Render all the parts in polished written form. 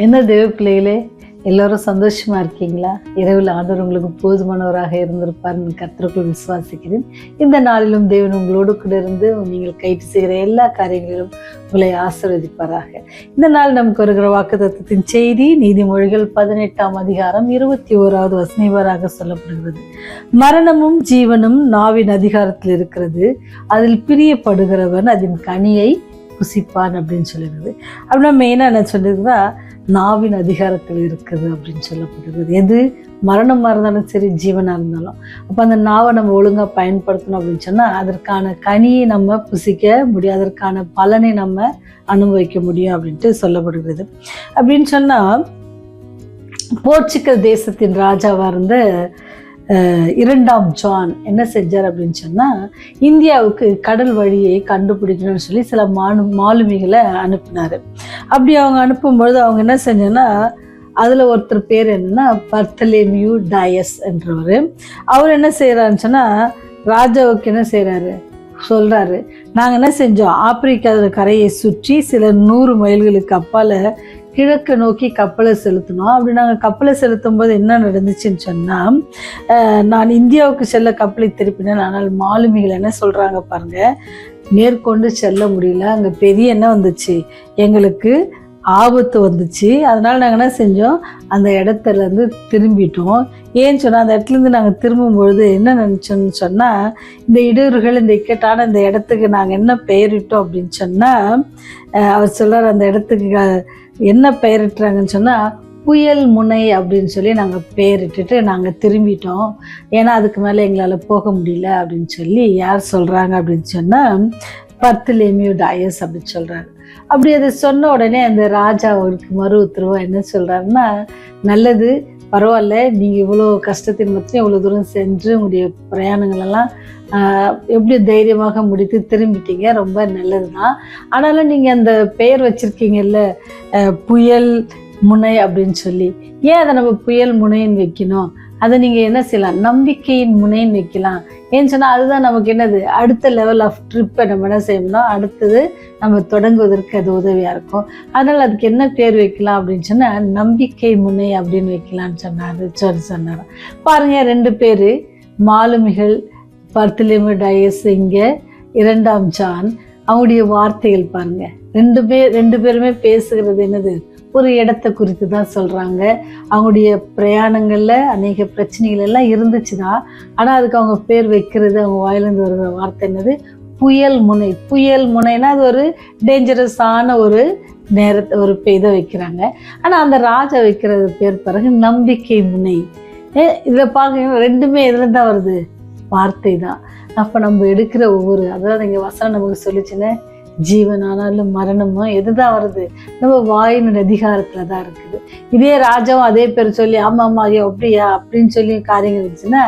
என்ன தேவ பிள்ளைகளே, எல்லோரும் சந்தோஷமா இருக்கீங்களா? இரவில் ஆண்டவர் உங்களுக்கு போதுமானவராக இருந்திருப்பார்னு கர்த்தருக்குள் விசுவாசிக்கிறேன். இந்த நாளிலும் தேவன் உங்களோடு கூட இருந்து நீங்கள் கைட்டு செய்கிற எல்லா காரியங்களிலும் உங்களை ஆசீர்வதிப்பாராக. இந்த நாள் நமக்கு வருகிற வாக்குத்தத்தத்தின் செய்தி நீதிமொழிகள் 18ஆம் அதிகாரம் 21வது வசனம் சொல்லப்படுகிறது. மரணமும் ஜீவனும் நாவின் அதிகாரத்தில் இருக்கிறது, அதில் பிரியப்படுகிறவன் அதன் கனியை புசிப்பான் அப்படின்னு சொல்லுகிறது. அப்படின்னா மெயினாக என்ன சொல்லியிருந்தா, நாவின் அதிகாரத்தில் இருக்குது அப்படின்னு சொல்லப்படுகிறது. எது மரணமாக இருந்தாலும் சரி, ஜீவனாக இருந்தாலும். அப்போ அந்த நாவை நம்ம ஒழுங்காக பயன்படுத்தணும் அப்படின்னு சொன்னால் அதற்கான கனியை நம்ம புசிக்க முடியும், அதற்கான பலனை நம்ம அனுபவிக்க முடியும் அப்படின்ட்டு சொல்லப்படுகிறது. அப்படின்னு சொன்னால் போர்ச்சுகல் தேசத்தின் ராஜாவாக இருந்த 2ஆம் ஜான் என்ன செஞ்சார் அப்படின்னு சொன்னால், இந்தியாவுக்கு கடல் வழியை கண்டுபிடிக்கணும்னு சொல்லி சில மாலுமிகளை அனுப்பினார். அப்படி அவங்க அனுப்பும்பொழுது அவங்க என்ன செஞ்சோன்னா, அதில் ஒருத்தர் பேர் என்னன்னா பர்த்தலேமியூ டயஸ் என்றவர். அவர் என்ன செய்கிறாருன்னு சொன்னால், ராஜாவுக்கு என்ன செய்கிறாரு சொல்கிறாரு, நாங்கள் என்ன செஞ்சோம், ஆப்பிரிக்கா கரையை சுற்றி சில 100 மைல்களுக்கு அப்பால் கிழக்கு நோக்கி கப்பலை செலுத்தினோம். அப்படி நாங்கள் கப்பலை செலுத்தும் போது என்ன நடந்துச்சுன்னு சொன்னால், நான் இந்தியாவுக்கு செல்ல கப்பலை திருப்பினேன். ஆனால் மாலுமிகள் என்ன சொல்கிறாங்க பாருங்க, மேற்கொண்டு செல்ல முடியல, அங்கே பெரிய என்ன வந்துச்சு, எங்களுக்கு ஆபத்து வந்துச்சு. அதனால் நாங்கள் என்ன செஞ்சோம், அந்த இடத்துலேருந்து திரும்பிட்டோம். ஏன்னு சொன்னால், அந்த இடத்துலேருந்து நாங்கள் திரும்பும்பொழுது என்ன நினச்சோன்னு சொன்னால், இந்த இடையூறுகள், இந்த இக்கட்டான இந்த இடத்துக்கு நாங்கள் என்ன பெயரிட்டோம் அப்படின்னு சொன்னால், அவர் சொல்கிறார், அந்த இடத்துக்கு என்ன பெயரிட்டுறாங்கன்னு சொன்னால் புயல் முனை அப்படின்னு சொல்லி நாங்கள் பெயரிட்டுட்டு நாங்கள் திரும்பிட்டோம். ஏன்னா அதுக்கு மேலே எங்களால் போக முடியல அப்படின்னு சொல்லி யார் சொல்கிறாங்க அப்படின்னு சொன்னால், பர்த்தலேமியூ டயஸ் அப்படின்னு சொல்கிறாரு. அப்படி அதை சொன்ன உடனே அந்த ராஜா அவருக்கு மறு உத்தரவா என்ன சொல்கிறாருன்னா, நல்லது, பரவாயில்ல, நீங்கள் இவ்வளோ கஷ்டத்தின் மத்தியும் இவ்வளோ தூரம் சென்று உங்களுடைய பிரயாணங்களெல்லாம் எப்படி தைரியமாக முடித்து திரும்பிட்டீங்க, ரொம்ப நல்லது தான். ஆனாலும் நீங்கள் அந்த பெயர் வச்சுருக்கீங்கல்ல, புயல் முனை அப்படின்னு சொல்லி, ஏன் அதை நம்ம புயல் முனைன்னு வைக்கணும்? அதை நீங்கள் என்ன செய்யலாம், நம்பிக்கையின் முனைன்னு வைக்கலாம். ஏன்னு சொன்னால் அதுதான் நமக்கு என்னது, அடுத்த லெவல் ஆஃப் ட்ரிப்பை நம்ம என்ன செய்யணும்னா அடுத்தது நம்ம தொடங்குவதற்கு அது உதவியாக இருக்கும். அதனால் அதுக்கு என்ன பேர் வைக்கலாம் அப்படின்னு சொன்னால், நம்பிக்கை முனை அப்படின்னு வைக்கலான்னு சொன்னார். பாருங்கள், 2 பேர் மாலுமிகள், பர்த்தலேமியூ டயஸ், இங்கே 2ஆம் ஜான், அவங்களுடைய வார்த்தைகள் பாருங்க. 2 பேருமே பேசுகிறது என்னது, ஒரு இடத்தை குறித்து தான் சொல்கிறாங்க. அவங்களுடைய பிரயாணங்களில் அநேக பிரச்சனைகள் எல்லாம் இருந்துச்சு தான். ஆனால் அதுக்கு அவங்க பேர் வைக்கிறது, அவங்க வாயிலேருந்து வருகிற வார்த்தை என்னது, புயல் முனை. புயல் முனைனா அது ஒரு டேஞ்சரஸான ஒரு நேரத்தை ஒரு இதை வைக்கிறாங்க. ஆனால் அந்த ராஜா வைக்கிறது பேர் பிறகு நம்பிக்கை முனை. இதில் பார்க்க 2மே இதில் தான் வருது, வார்த்தை தான். அப்போ நம்ம எடுக்கிற ஒவ்வொரு, அதாவது இங்கே வசனம் நமக்கு சொல்லிச்சுன்னு, ஜீவனானாலும் மரணமும் எதுதான் வருது, நம்ம வாயினுடைய அதிகாரத்தில் தான் இருக்குது. இதே ராஜாவும் அதே பேர் சொல்லி ஆமாம் ஐயோ அப்படியா அப்படின்னு சொல்லி காரியங்கள் இருந்துச்சுன்னா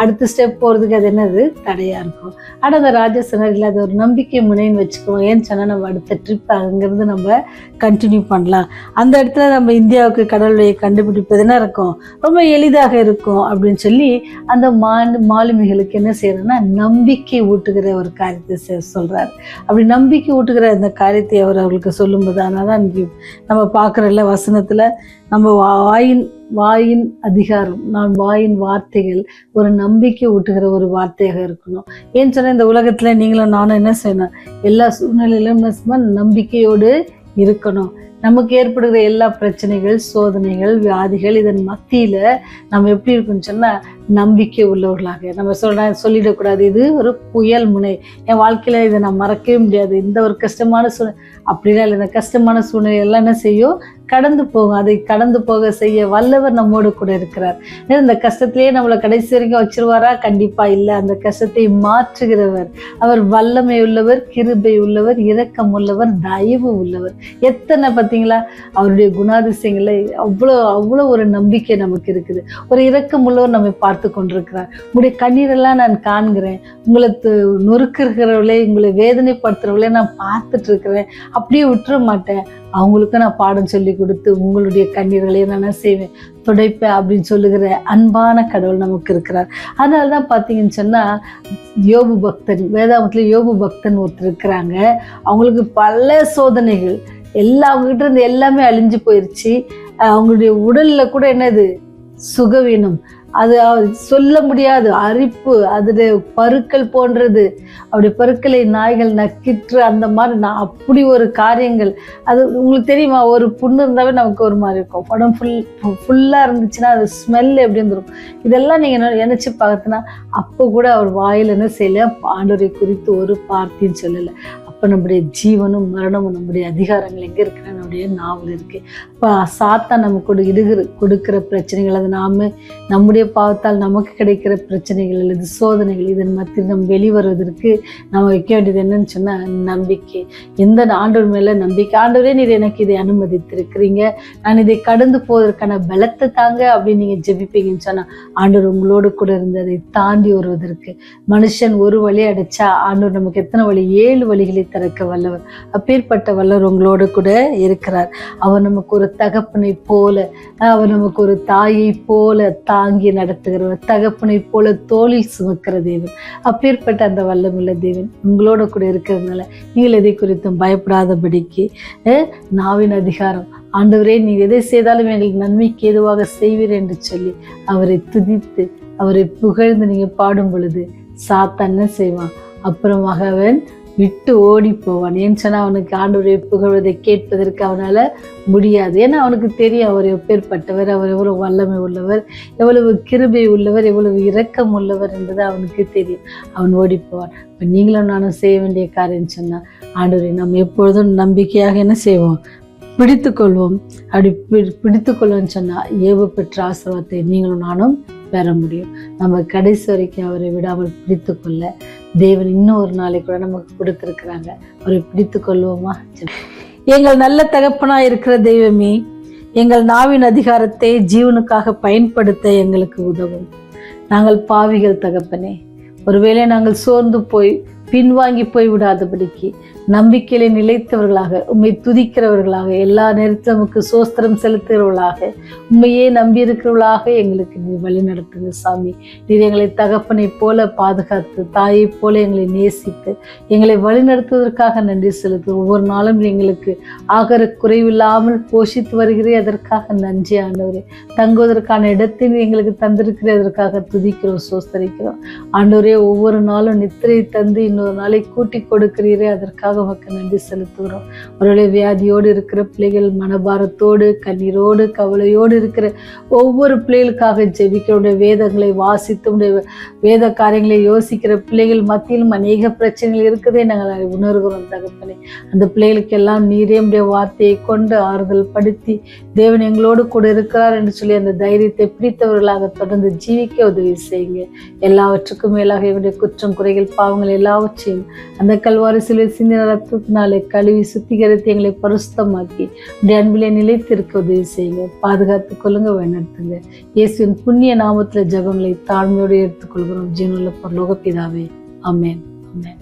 அடுத்த ஸ்டெப் போகிறதுக்கு அது என்னது, தடையாக இருக்கும். ஆனால் அந்த ராஜா சொன்னார், இல்லை அது ஒரு நம்பிக்கை முனைன்னு வச்சுக்குவோம். ஏன்னு சொன்னால் நம்ம அடுத்த ட்ரிப் அங்கேருந்து நம்ம கண்டினியூ பண்ணலாம். அந்த இடத்துல நம்ம இந்தியாவுக்கு கடல் வழியை கண்டுபிடிப்பது என்ன இருக்கும், ரொம்ப எளிதாக இருக்கும் அப்படின்னு சொல்லி அந்த மாலுமிகளுக்கு என்ன செய்யறதுன்னா நம்பிக்கை ஊட்டுகிற ஒரு காரியத்தை சொல்கிறார். அப்படி நம்பிக்கை ஊட்டுகிற அந்த காரியத்தை அவர்களுக்கு சொல்லும்போது, அதனால தான் நம்ம பார்க்குறல வசனத்தில், நம்ம வாயின் அதிகாரம், நான் வாயின் வார்த்தைகள் ஒரு நம்பிக்கை ஊட்டுகிற ஒரு வார்த்தையாக இருக்கணும். ஏன்னு சொன்னால் இந்த உலகத்தில் நீங்களும் நானும் என்ன செய்யணும், எல்லா சூழ்நிலையிலும் நம்பிக்கையோடு இருக்கணும். நமக்கு ஏற்படுகிற எல்லா பிரச்சனைகள், சோதனைகள், வியாதிகள், இதன் மத்தியில் நம்ம எப்படி இருக்குன்னு சொன்னால் நம்பிக்கை உள்ளவர்களாக நம்ம சொல்லிடக்கூடாது, இது ஒரு புயல் முனை, என் வாழ்க்கையில் இதை நான் மறக்கவே முடியாது, இந்த ஒரு கஷ்டமான அப்படிலாம் இல்லை. இந்த கஷ்டமான சூழ்நிலை எல்லாம் என்ன செய்யும், கடந்து போகும். அதை கடந்து போக செய்ய வல்லவர் நம்மோடு கூட இருக்கிறார். இந்த கஷ்டத்திலேயே நம்மளை கடைசி வரைக்கும் வச்சிருவாரா? கண்டிப்பா இல்லை. அந்த கஷ்டத்தை மாற்றுகிறவர் அவர் வல்லமை உள்ளவர், கிருபை உள்ளவர், இரக்கம் உள்ளவர், தயவு உள்ளவர். எத்தனை பார்த்தீங்களா அவருடைய குணாதிசயங்களை, அவ்வளோ ஒரு நம்பிக்கை நமக்கு இருக்குது. ஒரு இரக்கம் உள்ளவர் நம்மை பார்த்து கொண்டிருக்கிறார். உங்களுடைய கண்ணீரெல்லாம் நான் காண்கிறேன், உங்களை நொறுக்கிறவர்களே, உங்களை வேதனைப்படுத்துறவர்களே நான் பார்த்துட்டு இருக்கிறேன், அப்படியே விட்டுற மாட்டேன். அவங்களுக்கு நான் பாடம் சொல்லி கொடுத்து உங்களுடைய கண்ணீர்களை நான் செய்வேன், துடைப்பேன் அப்படின்னு சொல்லுகிற அன்பான கடவுள் நமக்கு இருக்கிறார். அதனால தான் பார்த்தீங்கன்னு சொன்னால் யோபு பக்தன், வேதாகமத்தில் யோபு பக்தன் ஒருத்தர் இருக்கிறாங்க. அவங்களுக்கு பல சோதனைகள், அவங்ககிட்ட இருந்து எல்லாமே அழிஞ்சு போயிருச்சு. அவங்களுடைய உடல்ல கூட என்னது சுகவீனம், அது சொல்ல முடியாது, அரிப்பு, அதுல பருக்கள் போன்றது, அப்படி பருக்களை நாய்கள் நக்கிற்று, அந்த மாதிரி அப்படி ஒரு காரியங்கள். அது உங்களுக்கு தெரியுமா, ஒரு புண்ணு இருந்தாவே நமக்கு ஒரு மாதிரி இருக்கும், உடம்பு ஃபுல்லா இருந்துச்சுன்னா அது ஸ்மெல் எப்படி இருந்துரும். இதெல்லாம் நீங்க நினைச்சு பார்த்தனா அப்போ கூட அவர் வாயில் என்ன செய்யல, ஆண்டவரை குறித்து ஒரு வார்த்தையும் சொல்லலை. அப்போ நம்முடைய ஜீவனும் மரணமும் நம்முடைய அதிகாரங்கள் எங்கே இருக்குன்னா நம்முடைய நாவல் இருக்கு. இப்போ சாத்தான் நம்ம கொடுக்கிற பிரச்சனைகள், அது நம்முடைய பாவத்தால் நமக்கு கிடைக்கிற பிரச்சனைகள் அல்லது சோதனைகள், இதன் மத்தியில் நம்ம வெளிவருவதற்கு நம்ம வைக்க வேண்டியது என்னன்னு சொன்னா நம்பிக்கை. எந்த ஆண்டவர் மேல நம்பிக்கை. ஆண்டவரே நீர் எனக்கு இதை அனுமதித்திருக்கிறீங்க, நான் இதை கடந்து போவதற்கான பலத்தை தாங்க அப்படின்னு நீங்க ஜெபிப்பீங்கன்னு சொன்னா ஆண்டவர் உங்களோடு கூட இருந்து அதை தாண்டி வருவதற்கு. மனுஷன் ஒரு வழி அடைச்சா ஆண்டவர் நமக்கு எத்தனை வழி, 7 வழிகளை திறக்க வல்லவர். அப்பேற்பட்ட வல்லவர் உங்களோடு கூட இருக்கிறார். அவர் நமக்கு ஒரு தகப்பனை போல, அவர் நமக்கு ஒரு தாயை போல தாங்கி நடத்துகிறவர், தகப்பனை போல தோளில் சுமக்கிற தேவன். அப்பேற்பட்ட அந்த வல்லமுள்ள தேவன் உங்களோட கூட இருக்கிறதுனால நீங்கள் எதை குறித்தும் பயப்படாதபடிக்கு நாவின் அதிகாரம், ஆண்டவரே நீ எதை செய்தாலும் எங்களுக்கு நன்மைக்கு ஏதுவாக செய்வீர் என்று சொல்லி அவரை துதித்து அவரை புகழ்ந்து நீங்க பாடும் பொழுது சாத்தான் என்ன செய்வான், அப்புறமாக அவன் விட்டு ஓடி போவான். ஏன்னு சொன்னா அவனுக்கு ஆண்டவரை புகழ்வதை கேட்பதற்கு அவனால முடியாது. ஏன்னா அவனுக்கு தெரியும் அவர் எப்பேற்பட்டவர், அவர் எவ்வளவு வல்லமை உள்ளவர், எவ்வளவு கிருபை உள்ளவர், எவ்வளவு இரக்கம் உள்ளவர் என்பது அவனுக்கு தெரியும். அவன் ஓடி போவான். இப்போ நீங்களும் நானும் செய்ய வேண்டிய காரியம் சொன்னா, ஆண்டவரை நம்ம எப்பொழுதும் நம்பிக்கையாக என்ன செய்வோம், பிடித்துக்கொள்வோம். அப்படி பிடித்துக்கொள்வோம்னு சொன்னா ஏவு பெற்ற ஆசீர்வாதத்தை நீங்களும் நானும் பெற முடியும். நம்ம கடைசி வரைக்கும் அவரை விடாமல் பிடித்து கொள்ள தேவன் இன்னும் ஒரு நாளை கூட நமக்கு கொடுத்திருக்கிறாங்க. அவரை பிடித்து கொள்வோமா? எங்கள் நல்ல தகப்பனா இருக்கிற தெய்வமே, எங்கள் நாவின் அதிகாரத்தை ஜீவனுக்காக பயன்படுத்த எங்களுக்கு உதவும். நாங்கள் பாவிகள் தகப்பனே, ஒருவேளை நாங்கள் சோர்ந்து போய் பின்வாங்கி போய் விடாதபடிக்கு நம்பிக்கையிலே நிலைத்தவர்களாக, உம்மை துதிக்கிறவர்களாக, எல்லா நேரத்திலும் நமக்கு சோஸ்திரம் செலுத்துகிறவர்களாக, உண்மையே நம்பி இருக்கிறவர்களாக எங்களுக்கு நீ வழி நடத்துங்க சாமி. நீர் எங்களை தகப்பனை போல பாதுகாத்து, தாயை போல எங்களை நேசித்து எங்களை வழி நடத்துவதற்காக நன்றி செலுத்து. ஒவ்வொரு நாளும் எங்களுக்கு ஆகார குறைவில்லாமல் போஷித்து வருகிறேன், அதற்காக நன்றி ஆண்டவரே. தங்குவதற்கான இடத்தில் எங்களுக்கு தந்திருக்கிறேன், அதற்காக துதிக்கிறோம், சோஸ்தரிக்கிறோம் ஆண்டவரே. ஒவ்வொரு நாளும் நித்திரை தந்து இன்னொரு நாளை கூட்டி கொடுக்கிறீரே, அதற்காக உமக்கு நன்றி செலுத்துகிறோம். ஒருவேளை வியாதியோடு இருக்கிற பிள்ளைகள், மனபாரத்தோடு கண்ணீரோடு கவலையோடு இருக்கிற ஒவ்வொரு பிள்ளைகளுக்காக ஜெபிக்கிறோடைய வேதங்களை வாசித்து வேத காரியங்களை யோசிக்கிற பிள்ளைகள் மத்தியிலும் அநேக பிரச்சனைகள் இருக்குதே நாங்கள் உணர்கிறோம் தகப்பனே. அந்த பிள்ளைகளுக்கு எல்லாம் நீரே உடைய வார்த்தையை கொண்டு ஆறுதல் படுத்தி தேவன் எங்களோடு கூட இருக்கிறார் என்று சொல்லி அந்த தைரியத்தை பிடித்தவர்களாக தொடர்ந்து ஜீவிக்க உதவி செய்யுங்க. எல்லாவற்றுக்கும் மேலாக இவருடைய குற்றம் குறைகள் பாவங்கள் எல்லாவற்றையும் அந்த கல்வாரி சிலை சிந்தின ரத்தத்தினாலே கழுவி சுத்திகரித்து எங்களை பரிசுத்தமாக்கி உடைய அன்பிலே நிலைத்திருக்க உதவி செய்யுங்க. பாதுகாத்து கொள்ளுங்க, வழிநடத்துங்க. இயேசுவின் புண்ணிய நாமத்துல ஜெபங்களை தாழ்மையோடு எடுத்துக்கொள்கிறோம் ஜீவனுள்ள பரலோக பிதாவே. ஆமென். ஆமென்.